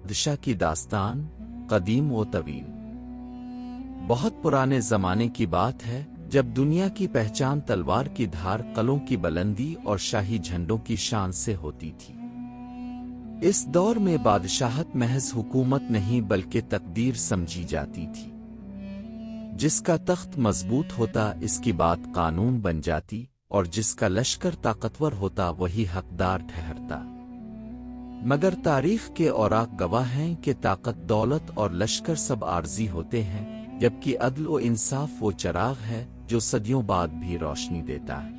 बादशाह की दास्तान कदीम व तवील। बहुत पुराने जमाने की बात है जब दुनिया की पहचान तलवार की धार, कलों की बुलंदी और शाही झंडों की शान से होती थी। इस दौर में बादशाहत महज हुकूमत नहीं बल्कि तकदीर समझी जाती थी। जिसका तख्त मजबूत होता इसकी बात कानून बन जाती, और जिसका लश्कर ताकतवर होता वही हकदार ठहरता। मगर तारीख के औराक गवाह हैं कि ताकत, दौलत और लश्कर सब आर्जी होते हैं, जबकि अदल व इंसाफ वो चिराग है जो सदियों बाद भी रोशनी देता है।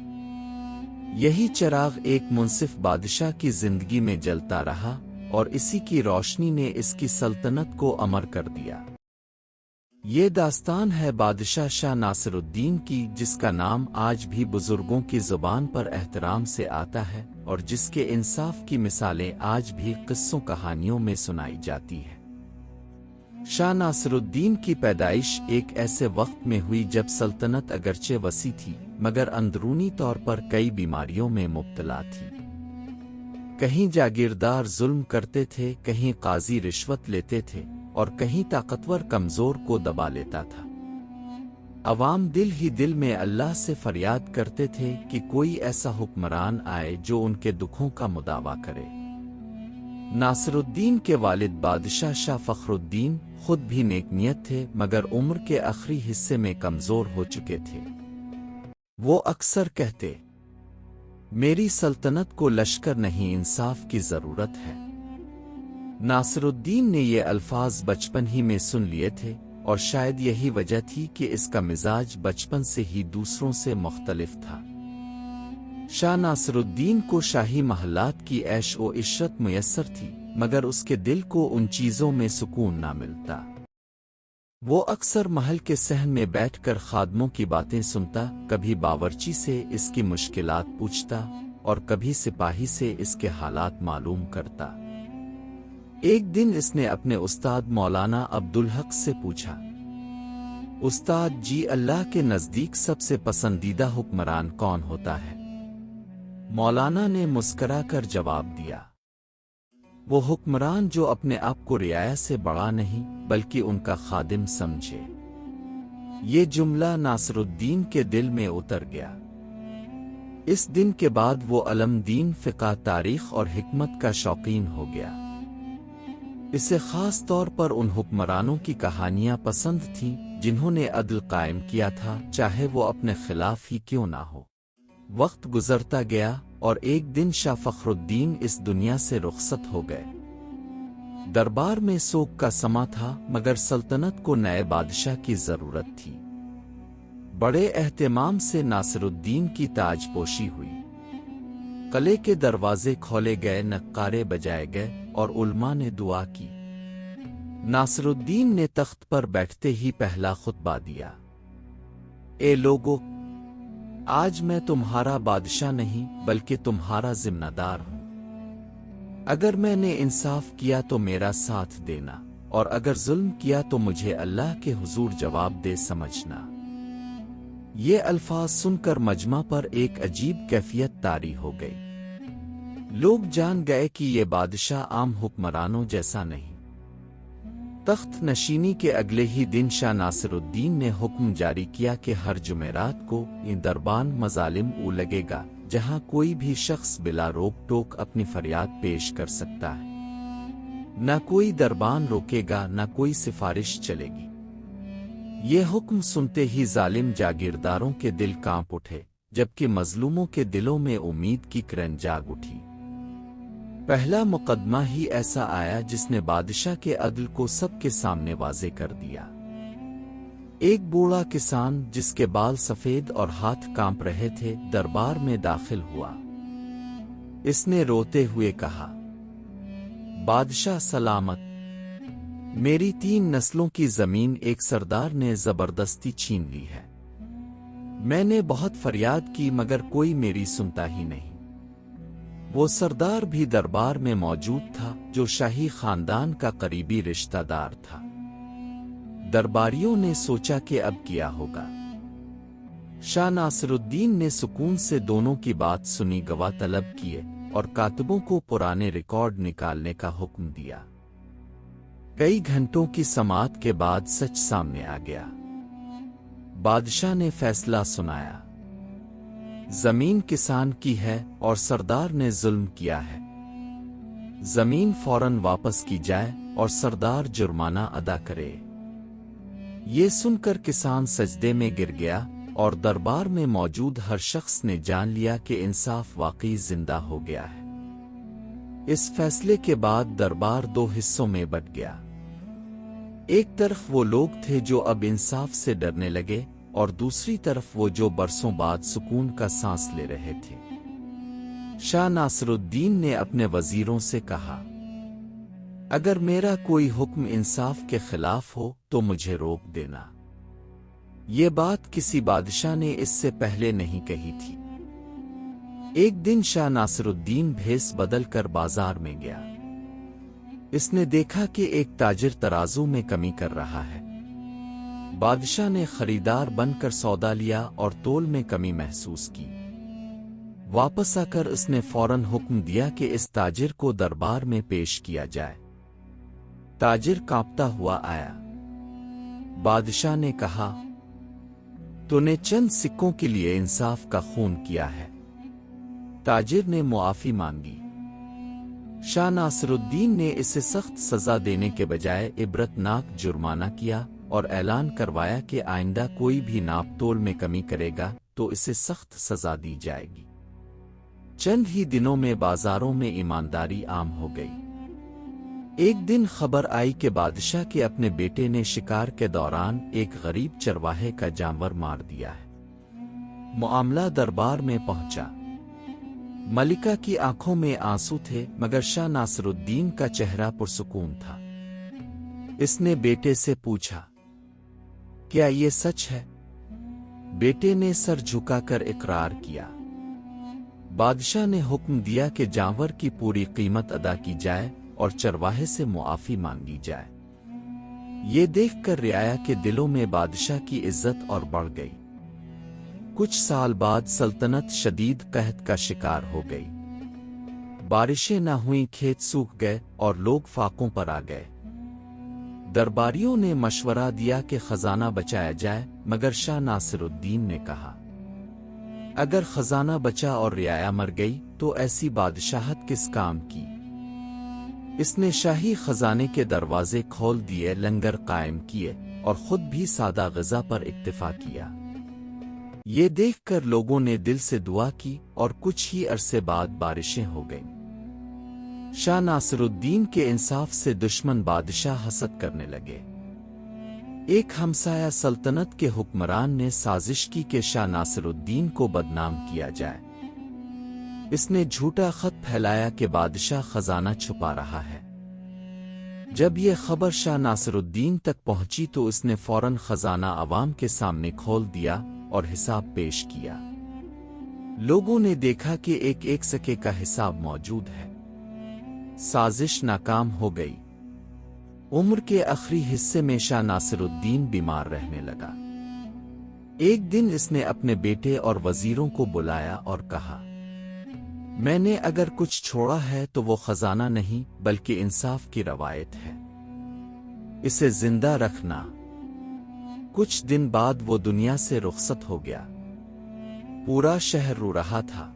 यही चिराग एक मुंसिफ बादशाह की जिंदगी में जलता रहा और इसी की रोशनी ने इसकी सल्तनत को अमर कर दिया। ये दास्तान है बादशाह शाह नासिरुद्दीन की, जिसका नाम आज भी बुजुर्गों की जुबान पर एहतराम से आता है और जिसके इंसाफ की मिसालें आज भी किस्सों कहानियों में सुनाई जाती है। शाह नासिरुद्दीन की पैदाइश एक ऐसे वक्त में हुई जब सल्तनत अगरचे वसी थी मगर अंदरूनी तौर पर कई बीमारियों में मुब्तला थी। कहीं जागीरदार जुल्म करते थे, कहीं काजी रिश्वत लेते थे और कहीं ताकतवर कमजोर को दबा लेता था। अवाम दिल ही दिल में अल्लाह से फरियाद करते थे कि कोई ऐसा हुक्मरान आए जो उनके दुखों का मुदावा करे। नासिरुद्दीन के वालिद बादशाह शाह फखरुद्दीन खुद भी नेकनियत थे मगर उम्र के आखिरी हिस्से में कमजोर हो चुके थे। वो अक्सर कहते, मेरी सल्तनत को लश्कर नहीं इंसाफ की जरूरत है। नासिरुद्दीन ने ये अल्फाज बचपन ही में सुन लिए थे और शायद यही वजह थी कि इसका मिजाज बचपन से ही दूसरों से मुख्तलिफ था। शाह नासिरुद्दीन को शाही महलात की ऐश व इशरत मुयस्सर थी मगर उसके दिल को उन चीजों में सुकून ना मिलता। वो अक्सर महल के सहन में बैठकर खादमों की बातें सुनता, कभी बावर्ची से इसकी मुश्किलात पूछता और कभी सिपाही से इसके हालात मालूम करता। एक दिन इसने अपने उस्ताद मौलाना अब्दुल हक से पूछा, उस्ताद जी, अल्लाह के नजदीक सबसे पसंदीदा हुक्मरान कौन होता है? मौलाना ने मुस्करा कर जवाब दिया, वो हुक्मरान जो अपने आप को रियाया से बड़ा नहीं बल्कि उनका खादिम समझे। ये जुमला नासिरुद्दीन के दिल में उतर गया। इस दिन के बाद वो अलमदीन, फिक़ह, तारीख और हिकमत का शौकीन हो गया। इसे खास तौर पर उन हुक्मरानों की कहानियां पसंद थीं जिन्होंने अदल कायम किया था, चाहे वो अपने खिलाफ ही क्यों ना हो। वक्त गुजरता गया और एक दिन शाह फखरुद्दीन इस दुनिया से रुखसत हो गए। दरबार में सोग का समा था मगर सल्तनत को नए बादशाह की जरूरत थी। बड़े एहतमाम से नासिरुद्दीन की ताजपोशी हुई। कले के दरवाजे खोले गए, नक्कारे बजाए गए और उल्मा ने दुआ की। नासिरुद्दीन ने तख्त पर बैठते ही पहला खुतबा दिया, ए लोगो, आज मैं तुम्हारा बादशाह नहीं बल्कि तुम्हारा जिम्मेदार हूं। अगर मैंने इंसाफ किया तो मेरा साथ देना और अगर जुल्म किया तो मुझे अल्लाह के हुजूर जवाब दे समझना। ये अल्फाज सुनकर मजमा पर एक अजीब कैफियत तारी हो गई। लोग जान गए कि ये बादशाह आम हुक्मरानों जैसा नहीं। तख्त नशीनी के अगले ही दिन शाह नासिरुद्दीन ने हुक्म जारी किया कि हर जुमेरात को इन दरबान मजालिम ऊ लगेगा जहां कोई भी शख्स बिला रोक टोक अपनी फरियाद पेश कर सकता है। न कोई दरबान रोकेगा, न कोई सिफारिश चलेगी। ये हुक्म सुनते ही जालिम जागीरदारों के दिल कांप उठे, जबकि मजलूमों के दिलों में उम्मीद की किरण जाग उठी। पहला मुकदमा ही ऐसा आया जिसने बादशाह के अदल को सबके सामने वाज़े कर दिया। एक बूढ़ा किसान जिसके बाल सफेद और हाथ कांप रहे थे दरबार में दाखिल हुआ। इसने रोते हुए कहा, बादशाह सलामत, मेरी 3 नस्लों की जमीन एक सरदार ने जबरदस्ती छीन ली है। मैंने बहुत फरियाद की मगर कोई मेरी सुनता ही नहीं। वो सरदार भी दरबार में मौजूद था जो शाही खानदान का करीबी रिश्तेदार था। दरबारियों ने सोचा कि अब क्या होगा। शाह नासिरुद्दीन ने सुकून से दोनों की बात सुनी, गवाह तलब किए और कातिबों को पुराने रिकॉर्ड निकालने का हुक्म दिया। कई घंटों की समाअत के बाद सच सामने आ गया। बादशाह ने फैसला सुनाया, जमीन किसान की है और सरदार ने जुल्म किया है। जमीन फौरन वापस की जाए और सरदार जुर्माना अदा करे। ये सुनकर किसान सजदे में गिर गया और दरबार में मौजूद हर शख्स ने जान लिया कि इंसाफ वाकई जिंदा हो गया है। इस फैसले के बाद दरबार दो हिस्सों में बंट गया। एक तरफ वो लोग थे जो अब इंसाफ से डरने लगे और दूसरी तरफ वो जो बरसों बाद सुकून का सांस ले रहे थे। शाह नासरुद्दीन ने अपने वजीरों से कहा, अगर मेरा कोई हुक्म इंसाफ के खिलाफ हो तो मुझे रोक देना। ये बात किसी बादशाह ने इससे पहले नहीं कही थी। एक दिन शाह नासरुद्दीन भेस बदल कर बाजार में गया। इसने देखा कि एक ताजिर तराजू में कमी कर रहा है। बादशाह ने खरीदार बनकर सौदा लिया और तोल में कमी महसूस की। वापस आकर उसने फौरन हुक्म दिया कि इस ताजिर को दरबार में पेश किया जाए। ताजिर कांपता हुआ आया। बादशाह ने कहा, तूने चंद सिक्कों के लिए इंसाफ का खून किया है। ताजिर ने मुआफी मांगी। शाह नासरुद्दीन ने इसे सख्त सजा देने के बजाय इबरतनाक जुर्माना किया और ऐलान करवाया कि आइंदा कोई भी नाप तोल में कमी करेगा तो इसे सख्त सजा दी जाएगी। चंद ही दिनों में बाजारों में ईमानदारी आम हो गई। एक दिन खबर आई कि बादशाह के अपने बेटे ने शिकार के दौरान एक गरीब चरवाहे का जानवर मार दिया है। मामला दरबार में पहुंचा। मलिका की आंखों में आंसू थे मगर शाह नासरुद्दीन का चेहरा पुरसुकून था। इसने बेटे से पूछा, क्या ये सच है? बेटे ने सर झुकाकर इकरार किया। बादशाह ने हुक्म दिया कि जानवर की पूरी कीमत अदा की जाए और चरवाहे से मुआफी मांगी जाए। ये देखकर रियाया के दिलों में बादशाह की इज्जत और बढ़ गई। कुछ साल बाद सल्तनत शदीद कहत का शिकार हो गई। बारिशें न हुई, खेत सूख गए और लोग फाकों पर आ गए। दरबारियों ने मशवरा दिया कि खजाना बचाया जाए मगर शाह नासिरुद्दीन ने कहा, अगर खजाना बचा और रियाया मर गई तो ऐसी बादशाहत किस काम की। इसने शाही खजाने के दरवाजे खोल दिए, लंगर कायम किए और खुद भी सादा ग़िज़ा पर इक्तिफा किया। ये देखकर लोगों ने दिल से दुआ की और कुछ ही अरसे बाद बारिशें हो गईं। शाह नासिरुद्दीन के इंसाफ से दुश्मन बादशाह हसद करने लगे। एक हमसाया सल्तनत के हुक्मरान ने साजिश की कि शाह नासिरुद्दीन को बदनाम किया जाए। इसने झूठा खत फैलाया कि बादशाह खजाना छुपा रहा है। जब यह खबर शाह नासिरुद्दीन तक पहुंची तो इसने फौरन खजाना अवाम के सामने खोल दिया और हिसाब पेश किया। लोगों ने देखा कि एक सके का हिसाब मौजूद है। साजिश नाकाम हो गई। उम्र के आखिरी हिस्से में शाह नासिरुद्दीन बीमार रहने लगा। एक दिन इसने अपने बेटे और वजीरों को बुलाया और कहा, मैंने अगर कुछ छोड़ा है तो वो खजाना नहीं बल्कि इंसाफ की रवायत है। इसे जिंदा रखना। कुछ दिन बाद वो दुनिया से रुखसत हो गया। पूरा शहर रो रहा था।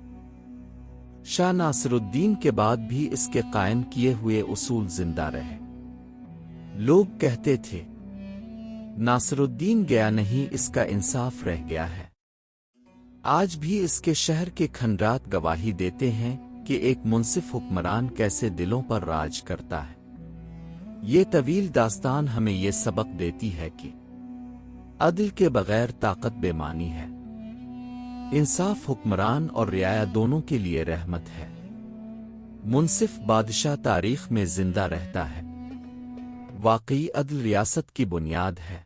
शाह नासिरुद्दीन के बाद भी इसके कायम किए हुए उसूल जिंदा रहे। लोग कहते थे, नासिरुद्दीन गया नहीं, इसका इंसाफ रह गया है। आज भी इसके शहर के खंडरात गवाही देते हैं कि एक मुंसिफ हुक्मरान कैसे दिलों पर राज करता है। ये तवील दास्तान हमें ये सबक देती है कि अदल के बगैर ताकत बेमानी है। इंसाफ हुक्मरान और रियाया दोनों के लिए रहमत है। मुंसिफ बादशाह तारीख में जिंदा रहता है। वाकई अदल रियासत की बुनियाद है।